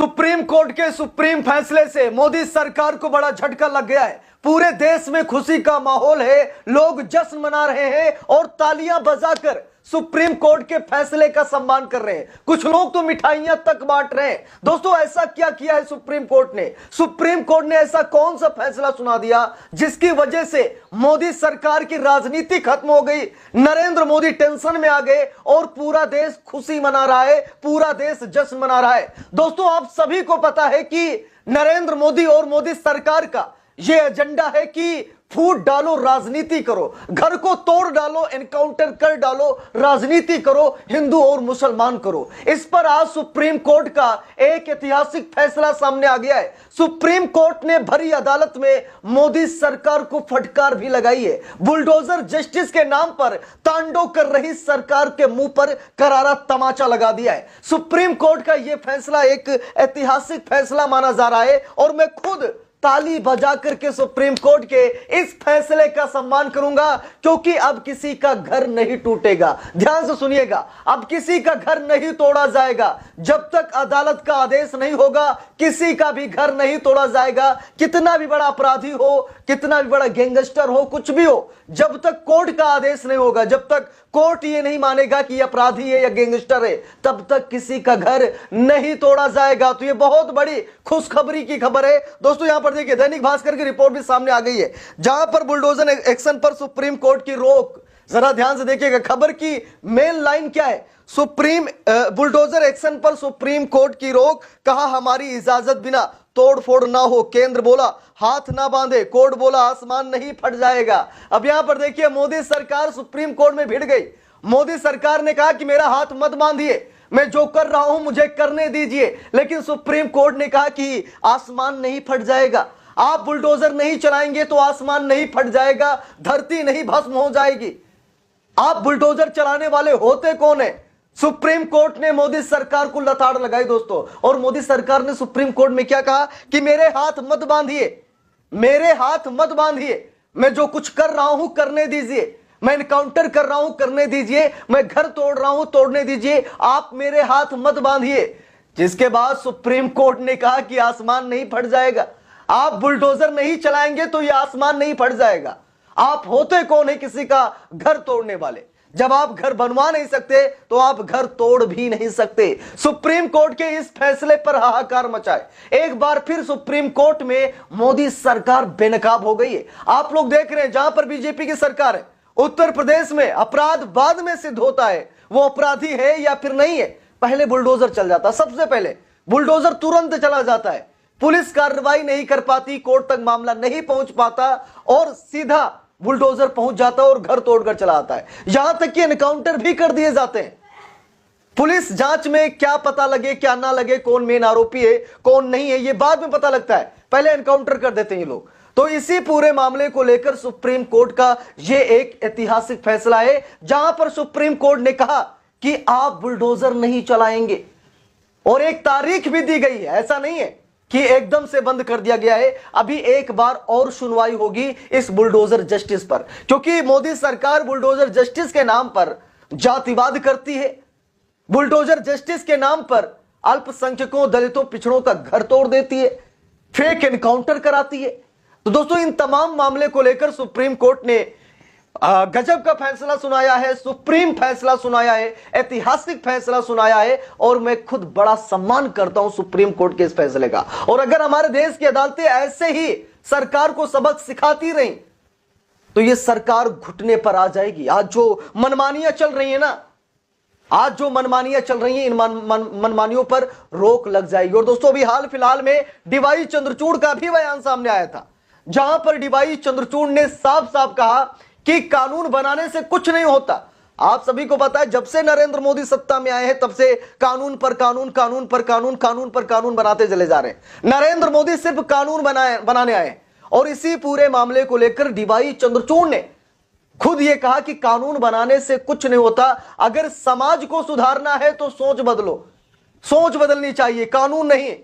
Supreme court के supreme फैसले से मोदी सरकार को बड़ा झटका लग गया है। पूरे देश में खुशी का माहौल है, लोग जश्न मना रहे हैं और तालियां बजाकर सुप्रीम कोर्ट के फैसले का सम्मान कर रहे हैं। कुछ लोग तो मिठाइयां तक बांट रहे हैं। दोस्तों, ऐसा क्या किया है सुप्रीम कोर्ट ने? सुप्रीम कोर्ट ने ऐसा कौन सा फैसला सुना दिया जिसकी वजह से मोदी सरकार की राजनीति खत्म हो गई, नरेंद्र मोदी टेंशन में आ गए और पूरा देश खुशी मना रहा है, पूरा देश जश्न मना रहा है। दोस्तों, आप सभी को पता है कि नरेंद्र मोदी और मोदी सरकार का यह एजेंडा है कि फूट डालो, राजनीति करो, घर को तोड़ डालो, एनकाउंटर कर डालो, राजनीति करो, हिंदू और मुसलमान करो। इस पर आज सुप्रीम कोर्ट का एक ऐतिहासिक फैसला सामने आ गया है। सुप्रीम कोर्ट ने भरी अदालत में मोदी सरकार को फटकार भी लगाई है। बुलडोजर जस्टिस के नाम पर तांडव कर रही सरकार के मुंह पर करारा तमाचा लगा दिया है। सुप्रीम कोर्ट का यह फैसला एक ऐतिहासिक फैसला माना जा रहा है और मैं खुद ताली बजा करके सुप्रीम कोर्ट के इस फैसले का सम्मान करूंगा, क्योंकि अब किसी का घर नहीं टूटेगा। ध्यान से सुनिएगा, अब किसी का घर नहीं तोड़ा जाएगा। जब तक अदालत का आदेश नहीं होगा, किसी का भी घर नहीं तोड़ा जाएगा। कितना भी बड़ा अपराधी हो, कितना भी बड़ा गैंगस्टर हो, कुछ भी हो, जब तक कोर्ट का आदेश नहीं होगा, जब तक कोर्ट ये नहीं मानेगा कि अपराधी है या गैंगस्टर है, तब तक किसी का घर नहीं तोड़ा जाएगा। तो ये बहुत बड़ी खुशखबरी की खबर है। दोस्तों, यहां पर देखिए, दैनिक भास्कर की रिपोर्ट भी सामने आ गई है, जहां पर बुलडोजर एक्शन पर सुप्रीम कोर्ट की रोक। जरा ध्यान से देखिएगा, खबर की मेन लाइन क्या है? बुलडोजर एक्शन पर सुप्रीम कोर्ट की रोक, कहा हमारी इजाजत बिना तोड़ फोड़ ना हो, केंद्र बोला हाथ ना बांधे, कोर्ट बोला आसमान नहीं फट जाएगा। अब यहां पर देखिए, मोदी सरकार सुप्रीम कोर्ट में भिड़ गई। मोदी सरकार ने कहा कि मेरा हाथ मत बांधिए, मैं जो कर रहा हूं मुझे करने दीजिए, लेकिन सुप्रीम कोर्ट ने कहा कि आसमान नहीं फट जाएगा। आप बुलडोजर नहीं चलाएंगे तो आसमान नहीं फट जाएगा, धरती नहीं भस्म हो जाएगी। आप बुलडोजर चलाने वाले होते कौन है? सुप्रीम कोर्ट ने मोदी सरकार को लताड़ लगाई दोस्तों, और मोदी सरकार ने सुप्रीम कोर्ट में क्या कहा कि मेरे हाथ मत बांधिए, मेरे हाथ मत बांधिए, मैं जो कुछ कर रहा हूं करने दीजिए, मैं एनकाउंटर कर रहा हूं करने दीजिए, मैं घर तोड़ रहा हूं तोड़ने दीजिए, आप मेरे हाथ मत बांधिए। जिसके बाद सुप्रीम कोर्ट ने कहा कि आसमान नहीं फट जाएगा, आप बुलडोजर नहीं चलाएंगे तो यह आसमान नहीं फट जाएगा। आप होते कौन है किसी का घर तोड़ने वाले? जब आप घर बनवा नहीं सकते तो आप घर तोड़ भी नहीं सकते। सुप्रीम कोर्ट के इस फैसले पर हाहाकार मचाए। एक बार फिर सुप्रीम कोर्ट में मोदी सरकार बेनकाब हो गई है। आप लोग देख रहे हैं, जहां पर बीजेपी की सरकार है, उत्तर प्रदेश में अपराध बाद में सिद्ध होता है वो अपराधी है या फिर नहीं है। पहले बुलडोजर चल जाता, सबसे पहले बुलडोजर तुरंत चला जाता है, पुलिस कार्रवाई नहीं कर पाती, कोर्ट तक मामला नहीं पहुंच पाता और सीधा बुलडोजर पहुंच जाता है और घर तोड़कर चला आता है। यहां तक कि एनकाउंटर भी कर दिए जाते हैं। पुलिस जांच में क्या पता लगे क्या ना लगे, कौन मेन आरोपी है कौन नहीं है, ये बाद में पता लगता है, पहले एनकाउंटर कर देते हैं ये लोग। तो इसी पूरे मामले को लेकर सुप्रीम कोर्ट का यह एक ऐतिहासिक फैसला है, जहां पर सुप्रीम कोर्ट ने कहा कि आप बुलडोजर नहीं चलाएंगे और एक तारीख भी दी गई है। ऐसा नहीं है कि एकदम से बंद कर दिया गया है, अभी एक बार और सुनवाई होगी इस बुलडोजर जस्टिस पर, क्योंकि मोदी सरकार बुलडोजर जस्टिस के नाम पर जातिवाद करती है, बुलडोजर जस्टिस के नाम पर अल्पसंख्यकों, दलितों, पिछड़ों का घर तोड़ देती है, फेक एनकाउंटर कराती है। तो दोस्तों, इन तमाम मामले को लेकर सुप्रीम कोर्ट ने गजब का फैसला सुनाया है, सुप्रीम फैसला सुनाया है, ऐतिहासिक फैसला सुनाया है, और मैं खुद बड़ा सम्मान करता हूं सुप्रीम कोर्ट के इस फैसले का। और अगर हमारे देश की अदालतें ऐसे ही सरकार को सबक सिखाती रहीं तो यह सरकार घुटने पर आ जाएगी। आज जो मनमानियां चल रही है ना, आज जो मनमानियां चल रही हैं, इन मनमानियों पर रोक लग जाएगी। और दोस्तों, अभी हाल फिलहाल में डीवाई चंद्रचूड़ का भी बयान सामने आया था, जहां पर डीवाई चंद्रचूड़ ने साफ साफ कहा कि कानून बनाने से कुछ नहीं होता। आप सभी को पता है, जब से नरेंद्र मोदी सत्ता में आए हैं तब से कानून पर कानून, कानून पर कानून, कानून पर कानून बनाते चले जा रहे हैं। नरेंद्र मोदी सिर्फ कानून बनाने आए हैं। और इसी पूरे मामले को लेकर डीवाई चंद्रचूड़ ने खुद यह कहा कि कानून बनाने से कुछ नहीं होता, अगर समाज को सुधारना है तो सोच बदलो, सोच बदलनी चाहिए, कानून नहीं।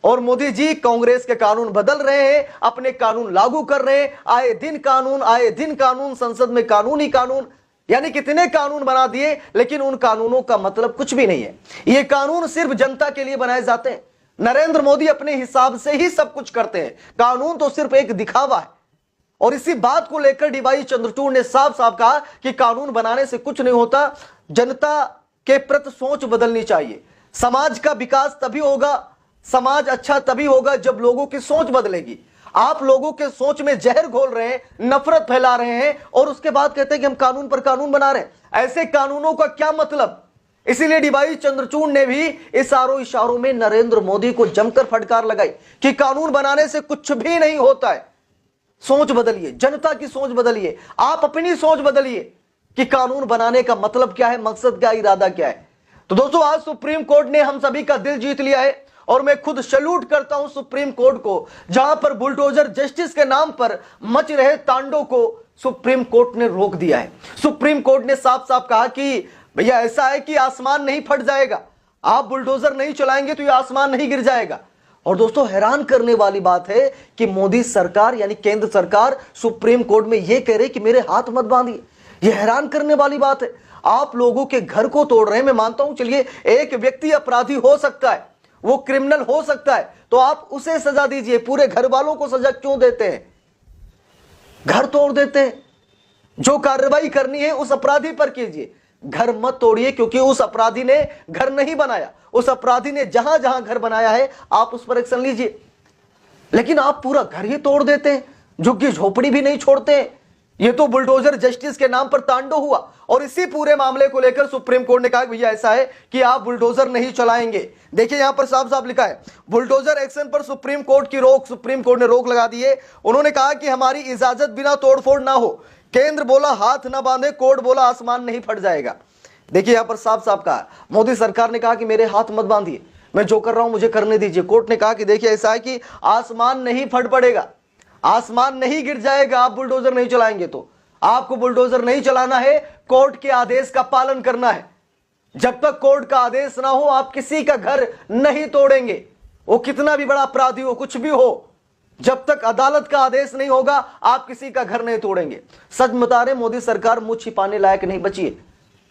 और मोदी जी कांग्रेस के कानून बदल रहे हैं, अपने कानून लागू कर रहे हैं, आए दिन कानून, संसद में कानून ही कानून, यानी कितने कानून बना दिए, लेकिन उन कानूनों का मतलब कुछ भी नहीं है। ये कानून सिर्फ जनता के लिए बनाए जाते हैं, नरेंद्र मोदी अपने हिसाब से ही सब कुछ करते हैं, कानून तो सिर्फ एक दिखावा है। और इसी बात को लेकर डीवाई चंद्रचूड़ ने साफ साफ कहा कि कानून बनाने से कुछ नहीं होता, जनता के प्रति सोच बदलनी चाहिए। समाज का विकास तभी होगा, समाज अच्छा तभी होगा जब लोगों की सोच बदलेगी। आप लोगों के सोच में जहर घोल रहे हैं, नफरत फैला रहे हैं और उसके बाद कहते हैं कि हम कानून पर कानून बना रहे हैं। ऐसे कानूनों का क्या मतलब? इसीलिए डीवाई चंद्रचूड़ ने भी इशारों में नरेंद्र मोदी को जमकर फटकार लगाई कि कानून बनाने से कुछ भी नहीं होता है। सोच बदलिए, जनता की सोच बदलिए, आप अपनी सोच बदलिए कि कानून बनाने का मतलब क्या है, मकसद क्या, इरादा क्या है। तो दोस्तों, आज सुप्रीम कोर्ट ने हम सभी का दिल जीत लिया है और मैं खुद सैल्यूट करता हूं सुप्रीम कोर्ट को, जहां पर बुलडोजर जस्टिस के नाम पर मच रहे तांडव को सुप्रीम कोर्ट ने रोक दिया है। सुप्रीम कोर्ट ने साफ साफ कहा कि भैया ऐसा है कि आसमान नहीं फट जाएगा, आप बुलडोजर नहीं चलाएंगे तो ये आसमान नहीं गिर जाएगा। और दोस्तों, हैरान करने वाली बात है कि मोदी सरकार यानी केंद्र सरकार सुप्रीम कोर्ट में यह कह रही कि मेरे हाथ मत बांधिए। यह हैरान करने वाली बात है। आप लोगों के घर को तोड़ रहे हैं। मैं मानता हूं, चलिए एक व्यक्ति अपराधी हो सकता है, वो क्रिमिनल हो सकता है, तो आप उसे सजा दीजिए, पूरे घर वालों को सजा क्यों देते हैं? घर तोड़ देते हैं। जो कार्रवाई करनी है उस अपराधी पर कीजिए, घर मत तोड़िए, क्योंकि उस अपराधी ने घर नहीं बनाया। उस अपराधी ने जहां जहां घर बनाया है आप उस पर एक्शन लीजिए, लेकिन आप पूरा घर ही तोड़ देते हैं, झुग्गी झोपड़ी भी नहीं छोड़ते हैं। ये तो बुलडोजर जस्टिस के नाम पर तांडव हुआ। और इसी पूरे मामले को लेकर सुप्रीम कोर्ट ने कहा भैया ऐसा है कि आप बुलडोजर नहीं चलाएंगे। देखिए यहां पर साफ साफ लिखा है, बुलडोजर एक्शन पर सुप्रीम कोर्ट की रोक। सुप्रीम कोर्ट ने रोक लगा दी है। उन्होंने कहा कि हमारी इजाजत बिना तोड़फोड़ ना हो। केंद्र बोला हाथ ना बांधे, कोर्ट बोला आसमान नहीं फट जाएगा। देखिए यहां पर साफ साफ कहा, मोदी सरकार ने कहा कि मेरे हाथ मत बांधिए, मैं जो कर रहा हूं मुझे करने दीजिए। कोर्ट ने कहा कि देखिए ऐसा है कि आसमान नहीं फट पड़ेगा, आसमान नहीं गिर जाएगा, आप बुलडोजर नहीं चलाएंगे तो। आपको बुलडोजर नहीं चलाना है, कोर्ट के आदेश का पालन करना है। जब तक कोर्ट का आदेश ना हो आप किसी का घर नहीं तोड़ेंगे, वो कितना भी बड़ा अपराधी हो, कुछ भी हो। जब तक अदालत का आदेश नहीं होगा आप किसी का घर नहीं तोड़ेंगे। सच बता रहे, मोदी सरकार मुंह छिपाने लायक नहीं बची है।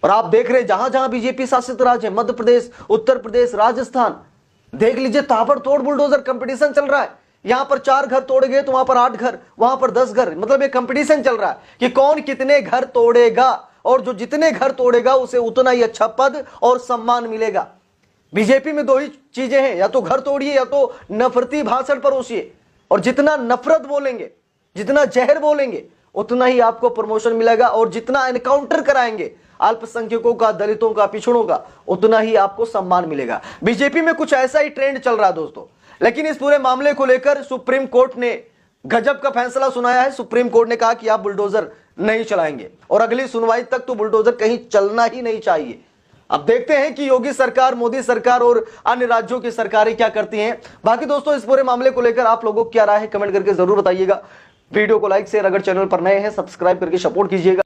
और आप देख रहे जहां जहां बीजेपी शासित राज्य है, मध्य प्रदेश, उत्तर प्रदेश, राजस्थान, देख लीजिए ताबड़तोड़ बुलडोजर कंपटीशन चल रहा है। यहां पर 4 घर तोड़ गए तो वहां पर 8 घर, वहां पर 10 घर, मतलब एक कंपटीशन चल रहा है कि कौन कितने घर तोड़ेगा, और जो जितने घर तोड़ेगा उसे उतना ही अच्छा पद और सम्मान मिलेगा। बीजेपी में 2 ही चीजें हैं, या तो घर तोड़िए या तो नफरती भाषण परोसिए। और जितना नफरत बोलेंगे, जितना जहर बोलेंगे, उतना ही आपको प्रमोशन मिलेगा। और जितना एनकाउंटर कराएंगे अल्पसंख्यकों का, दलितों का, पिछड़ों का, उतना ही आपको सम्मान मिलेगा। बीजेपी में कुछ ऐसा ही ट्रेंड चल रहा है दोस्तों। लेकिन इस पूरे मामले को लेकर सुप्रीम कोर्ट ने गजब का फैसला सुनाया है। सुप्रीम कोर्ट ने कहा कि आप बुलडोजर नहीं चलाएंगे और अगली सुनवाई तक तो बुलडोजर कहीं चलना ही नहीं चाहिए। अब देखते हैं कि योगी सरकार, मोदी सरकार और अन्य राज्यों की सरकारें क्या करती हैं। बाकी दोस्तों, इस पूरे मामले को लेकर आप लोगों को क्या राय है कमेंट करके जरूर बताइएगा। वीडियो को लाइक शेयर, अगर चैनल पर नए हैं सब्सक्राइब करके सपोर्ट कीजिएगा।